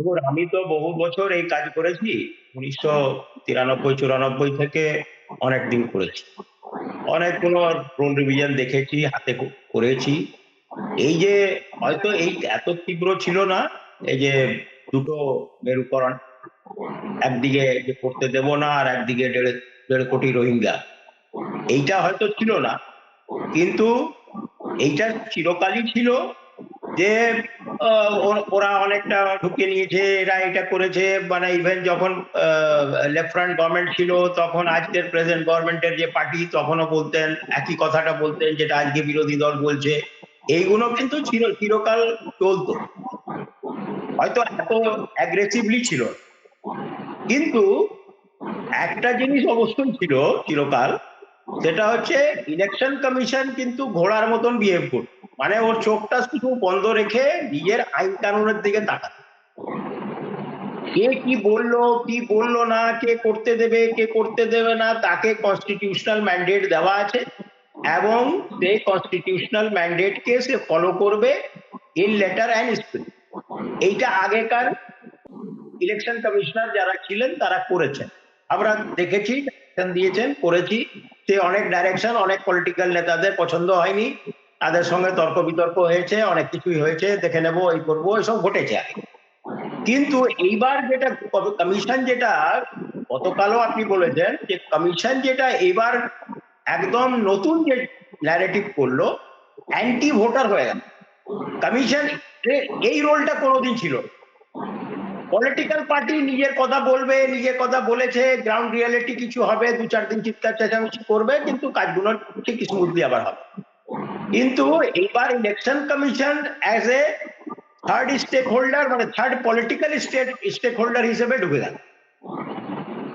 ধুর, আমি তো বহু বছর এই কাজ করেছি। 1993-94 থেকে অনেক দিন করেছি। অনেকগুলো রোল রিভিশন দেখেছি, হাতে করেছি। এই যে হয়তো এই এত তীব্র ছিল না, এই যে দুটো মেরুকরণ, একদিকে যে করতে দেব না আর একদিকে 1.5 কোটি রোহিঙ্গা, এইটা হয়তো ছিল না, কিন্তু এইটা চিরকালই ছিল যে ওরা অনেকটা ঢুকে নিয়েছে, এরা এটা করেছে। মানে ইভেন যখন লেফট গভর্নমেন্ট ছিল, তখন আজকের প্রেজেন্ট গভর্নমেন্টের যে পার্টি, তখনও বলতেন একই কথাটা, বলতেন যেটা আজকে বিরোধী দল বলছে। এইগুলো কিন্তু চিরকাল চলতো, হয়তো এত অ্যাগ্রেসিভলি ছিল, কিন্তু একটা জিনিস অবশ্যই ছিল চিরকাল, সেটা হচ্ছে ইলেকশন কমিশন কিন্তু ঘোড়ার মতন বিহেভ করত। মানে ওর চোখটা শুধু বন্ধ রেখে নিজের আইন কানুনের দিকে তাকাত। কে কি বললো কি বললো না, কে করতে দেবে কে করতে দেবে না, তাকে কনস্টিটিউশনাল ম্যান্ডেট দেওয়া আছে, এবং সেই কনস্টিটিউশনাল ম্যান্ডেটকে সে ফলো করবে ইন লেটার অ্যান্ড স্পিরিট। এইটা আগেকার ইলেকশন কমিশনার যারা ছিলেন তারা করেছেন, আমরা দেখেছি, দিয়েছেন, করেছি। সে অনেক ডাইরেকশন, অনেক পলিটিক্যাল নেতাদের পছন্দ হয়নি, তাদের সঙ্গে তর্ক বিতর্ক হয়েছে, অনেক কিছুই হয়েছে, দেখে নেব, এই করবো, এসব ঘটেছে আগে। কিন্তু এইবার যেটা কমিশন, যেটা গতকালও আপনি বলেছেন যে কমিশন যেটা এবার একদম নতুন যে ন্যারেটিভ করলো, অ্যান্টি ভোটার হয়ে গেল কমিশন। এই রোলটা কোনোদিন ছিল। পলিটিক্যাল পার্টি নিজের কথা বলবে, নিজের কথা বলেছে, গ্রাউন্ড রিয়ালিটি কিছু হবে, 2-4 দিন চিৎকার চেঁচামেচি করবে, কিন্তু কাজগুলো ঠিক স্মুথলি আবার হবে। কিন্তু এইবার election commission as a third stake holder, মানে থার্ড পলিটিক্যাল স্টেক হোল্ডার হিসেবে ঢুকে গেল,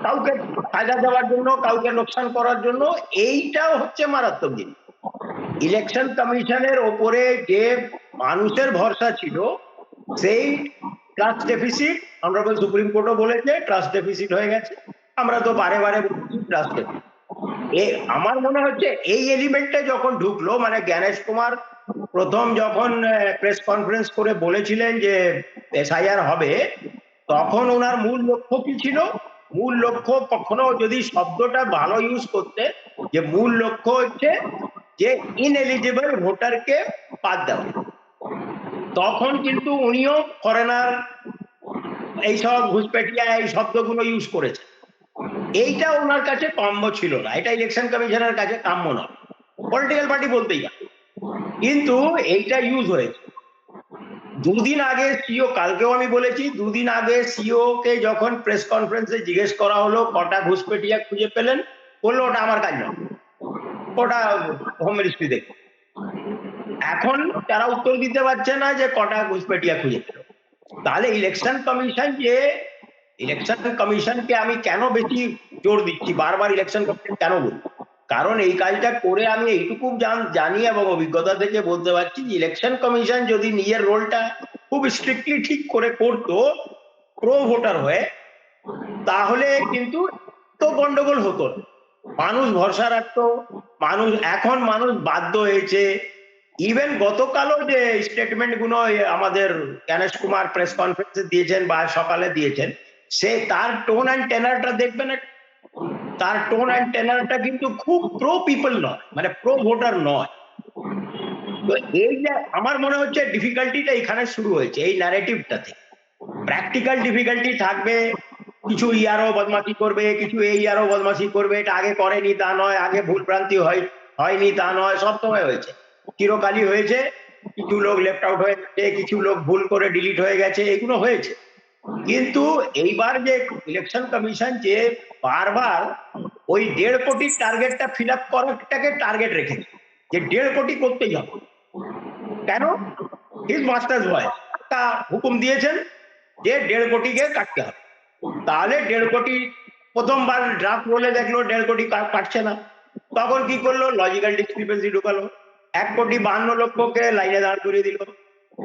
কাউকে ফায়দা দেওয়ার জন্য, কাউকে লোকসান করার জন্য। এইটাও হচ্ছে মারাত্মক জিনিস। ইলেকশন কমিশনের ওপরে যে মানুষের ভরসা ছিল, সেই ট্রাস্ট ডেফিসিট, অনারেবল সুপ্রিম কোর্টও বলেছে ট্রাস্ট ডেফিসিট হয়ে গেছে। আমরা তো বারে বারে বলছি ট্রাস্ট ডেফিসিট। আমার মনে হচ্ছে এই এলিমেন্টে যখন ঢুকলো, মানে জ্ঞানেশ কুমার প্রথম যখন প্রেস কনফারেন্স করে বলেছিলেন যে এসআইআর হবে, তখন ওনার মূল লক্ষ্য কি ছিল? মূল লক্ষ্য, কখনো যদি শব্দটা ভালো ইউজ করতে, যে মূল লক্ষ্য হচ্ছে যে ইনএলিজিবল ভোটারকে বাদ দেওয়া। তখন কিন্তু উনিও ফরেনার, এইসব ঘুষপেটিয়া, এই শব্দগুলো ইউজ করেছে। এইটা ওনার কাছে কাম্য ছিল না, এটা ইলেকশন কমিশনের কাছে কাম্য নয়, পলিটিক্যাল পার্টি বলতেই পারে। কিন্তু এইটা ইউজ হয়েছে। দুদিন আগে সিও, কালকেও আমি বলেছি, দুদিন আগে সিও কে যখন প্রেস কনফারেন্সে জিজ্ঞেস করা হলো কটা ঘুষপেটিয়া খুঁজে পেলেন, বললো ওটা আমার কাজ নয়, ওটা হোম মিনিস্ট্রি দেখবে। এখন তারা উত্তর দিতে পারছে না যে কটা ঘুষপেটিয়া খুঁজে পেল। তাহলে ইলেকশন কমিশনকে আমি কেন বেশি জোর দিচ্ছি, বারবার ইলেকশন কমিশন কেন বলি? কারণ এই কাজটা করে আমি এইটুকু জানি এবং অভিজ্ঞতা থেকে বলতে পারছি, ইলেকশন কমিশন যদি নিজের রোলটা খুব স্ট্রিক্টলি ঠিক করে করতো প্রো ভোটার হয়ে, তাহলে কিন্তু তো গন্ডগোল হতো না, মানুষ ভরসা রাখতো। এখন মানুষ বাধ্য হয়েছে। ইভেন গতকালও যে স্টেটমেন্ট গুলো আমাদের জ্ঞানেশ কুমার প্রেস কনফারেন্সে দিয়েছেন বা সকালে দিয়েছেন, সে তার টোন অ্যান্ড টেনারটা দেখবেন, তার টোন অ্যান্ড টেনারটা কিন্তু খুব প্রো পিপল নয়, মানে প্রো ভোটার নয়। তো এই যে আমার মনে হচ্ছে ডিফিকাল্টিটা এখানে শুরু হয়েছে, এই ন্যারেটিভটাতে। প্র্যাকটিক্যাল ডিফিকাল্টি থাকবে, কিছু ইয়ারও বদমাশি করবে, কিছু এই ইয়ারও বদমাশি করবে, এটা আগে করেনি তা নয়, আগে ভুল ভ্রান্তি হয়নি তা নয়, সব সময় হয়েছে, চিরকালই হয়েছে। কিছু লোক লেফট আউট হয়ে গেছে, কিছু লোক ভুল করে ডিলিট হয়ে গেছে, এগুলো হয়েছে। কিন্তু এইবার যে ইলেকশন কমিশন যে বারবার ওই 1.5 কোটির টার্গেটটা ফিল আপ করাটাকে টার্গেট রেখেছে, যে 1.5 কোটি করতেই হবে। কেন? হিজ মাস্টার্স ভয়েস তা হুকুম দিয়েছেন যে 1.5 কোটিকে কাটতে হবে। তাহলে 1.5 কোটি, প্রথমবার ড্রাফট বলে দেখলো 1.5 কোটি কাটছে না, তখন কি করলো? লজিক্যাল ডিসক্রিপেন্সি ঢুকালো, 1,52,00,000কে লাইনে দাঁড় করিয়ে দিল।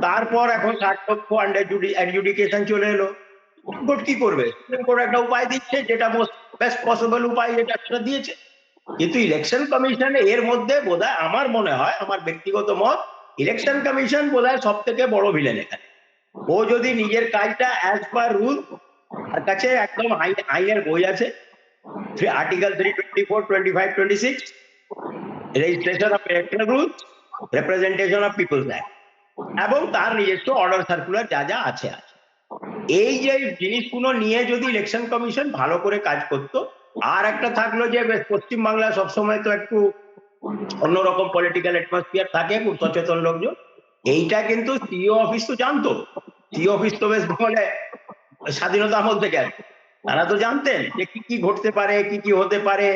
তারপর এখন 60 লক্ষ আন্ডার অ্যাডজুডিকেশন চলে এলো। সুপ্রিম কোর্ট কি করবে? সুপ্রিম কোর্ট একটা উপায় দিচ্ছে, যেটা বেস্ট পসিবল উপায়, যেটা সেটা দিয়েছে। কিন্তু ইলেকশন কমিশন এর মধ্যে বোধহয়, আমার মনে হয়, আমার ব্যক্তিগত মত, ইলেকশন কমিশন বোধহয় সব থেকে বড় ভিলেন এখানে। ও যদি নিজের কাজটা অ্যাজ পার রুল, তার কাছে একদম আইনের বই আছে, article 324, 25, 26, registration of electoral rules, representation of peoples act, এবং তার নিজস্ব অর্ডার সার্কুলার যা যা আছে আছে। এই যে জিনিসগুলো নিয়ে যদি ইলেকশন কমিশন ভালো করে কাজ করতো। আর একটা থাকলো যে পশ্চিমবাংলা সবসময় তো একটু অন্যরকম পলিটিক্যাল অ্যাটমসফিয়ার থাকে, খুব সচেতন লোকজন। এইটা কিন্তু সিইও অফিস তো জানতো। সিইও অফিস তো বেশ বলে স্বাধীনতা আমল থেকে আছে, তারা তো জানতেন যে কি কি ঘটতে পারে, কি কি হতে পারে।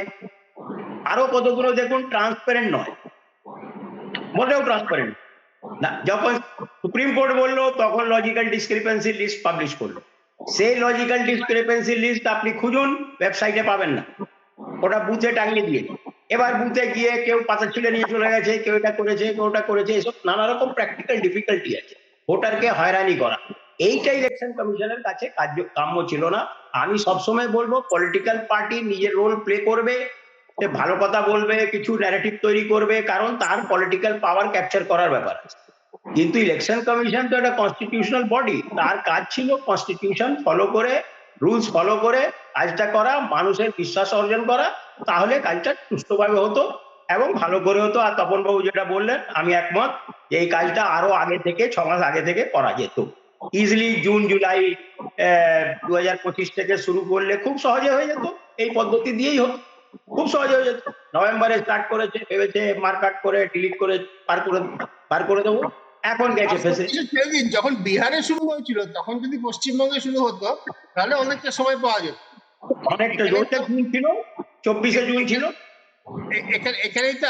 আরো কতগুলো দেখুন ট্রান্সপারেন্ট নয়, মোটেও ট্রান্সপারেন্ট না। যখন সুপ্রিম কোর্ট বললো তখন লজিক্যাল ডিসক্রিপেন্সি লিস্ট পাবলিশ করলো। সেই লজিক্যাল ডিসক্রিপেন্সি লিস্ট আপনি খুঁজুন, ওয়েবসাইটে পাবেন না, ওটা বুথে টাঙিয়ে দিয়েছে। এবার বুথে গিয়ে কেউ পাতা ছিঁড়ে নিয়ে চলে গেছে, কেউ এটা করেছে, কেউ ওটা করেছে, এসব নানা রকম প্র্যাকটিক্যাল ডিফিকাল্টি আছে। ভোটারকে হয়রানি করা, এইটা ইলেকশন কমিশনের কাছে কাম্য ছিল না। আমি সবসময় বলবো পলিটিক্যাল পার্টি নিজের রোল প্লে করবে, সে ভালো কথা বলবে, কিছু ন্যারেটিভ তৈরি করবে, কারণ তার পলিটিক্যাল পাওয়ার ক্যাপচার করার ব্যাপার আছে। কিন্তু ইলেকশন কমিশন তো একটা কনস্টিটিউশনাল বডি, তার কাজ ছিল কনস্টিটিউশন ফলো করে, রুলস ফলো করে কাজটা করা, মানুষের বিশ্বাস অর্জন করা, তাহলে কাজটা সুষ্ঠুভাবে হতো এবং ভালো করে হতো। আর তপনবাবু যেটা বললেন আমি একমত, যে এই কাজটা আরো আগে থেকে 6 মাস আগে থেকে করা যেত। ইজিলি জুন জুলাই 2025 থেকে শুরু করলে খুব সহজে হয়ে যেত, এই পদ্ধতি দিয়েই হতো, খুব সহজে হয়ে যেত। নভেম্বরে স্টার্ট করেছে, ভেবেছে মার্কাট করে ডিলিট করে পার করে দেবো, এখন গেছে ফেসে। যখন বিহারে শুরু হয়েছিল তখন যদি পশ্চিমবঙ্গে শুরু হতো তাহলে অনেকটা সময় পাওয়া যেত, অনেকটা জোরটা জুন ছিল, 24শে জুন ছিল। এখানেই তো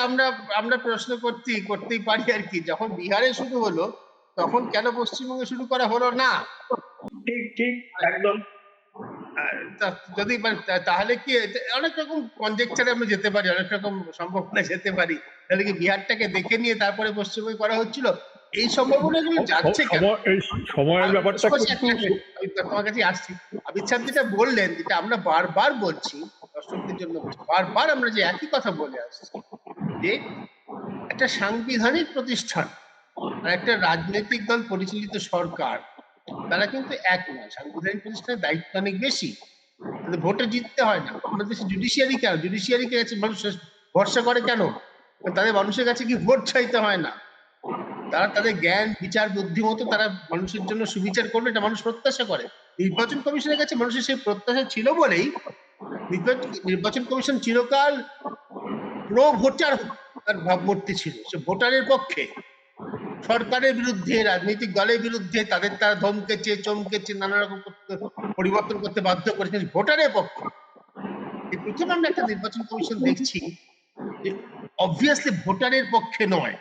আমরা প্রশ্ন করতেই পারি আর কি, যখন বিহারে শুরু হলো তখন কেন পশ্চিমবঙ্গে শুরু করা হলো না? ঠিক ঠিক একদম। যদি তাহলে কি অনেক রকম কনজেকচারে আমরা যেতে পারি, অনেক রকম সম্ভাবনা যেতে পারি। তাহলে কি বিহারটাকে দেখে নিয়ে তারপরে পশ্চিমবঙ্গে করা হচ্ছিল? এই সম্ভাবনাগুলো যাচ্ছে কেন? সময়ের ব্যাপারটা আমি তোমার কাছে আসছি। অমিত সাহেব যেটা বললেন, যেটা আমরা বারবার বলছি, দর্শকদের জন্য বারবার আমরা যে একই কথা বলে আসছি, যে একটা সাংবিধানিক প্রতিষ্ঠান আর একটা রাজনৈতিক দল পরিচালিত সরকার, তারা কিন্তু এক নয়। সাংবিধানিক প্রতিষ্ঠানের দায়িত্ব অনেক বেশি, ভোটে জিততে হয় না। আমাদের দেশে জুডিশিয়ারি কেন, জুডিশিয়ারি কাছে মানুষ ভরসা করে কেন? তাদের মানুষের কাছে কি ভোট চাইতে হয় না, তারা তাদের জ্ঞান বিচার বুদ্ধিমতো তারা মানুষের জন্য সুবিচার করবে, এটা মানুষ প্রত্যাশা করে। নির্বাচন কমিশনের কাছে মানুষের সেই প্রত্যাশা ছিল বলেই নির্বাচন কমিশন চিরকাল প্রো ভোটার তার ভাবমূর্তি ছিল, সে ভোটারের পক্ষে। সরকারের বিরুদ্ধে, রাজনৈতিক দলের বিরুদ্ধে তারা ধমকেছে, চমকেছে, নানা রকম পরিবর্তন করতে বাধ্য করেছে, ভোটারের পক্ষে। এই প্রথম আমরা একটা নির্বাচন কমিশন দেখছি যে অবভিয়াসলি ভোটারের পক্ষে নয়।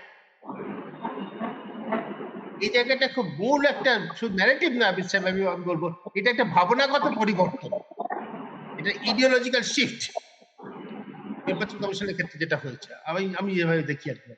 এই জায়গাটা খুব মূল একটা, শুধু ন্যারেটিভ না আমি বলবো, এটা একটা ভাবনাগত পরিবর্তন, এটা ইডিওলজিক্যাল শিফট নির্বাচন কমিশনের ক্ষেত্রে যেটা হয়েছে। আমি এভাবে দেখি আর কি।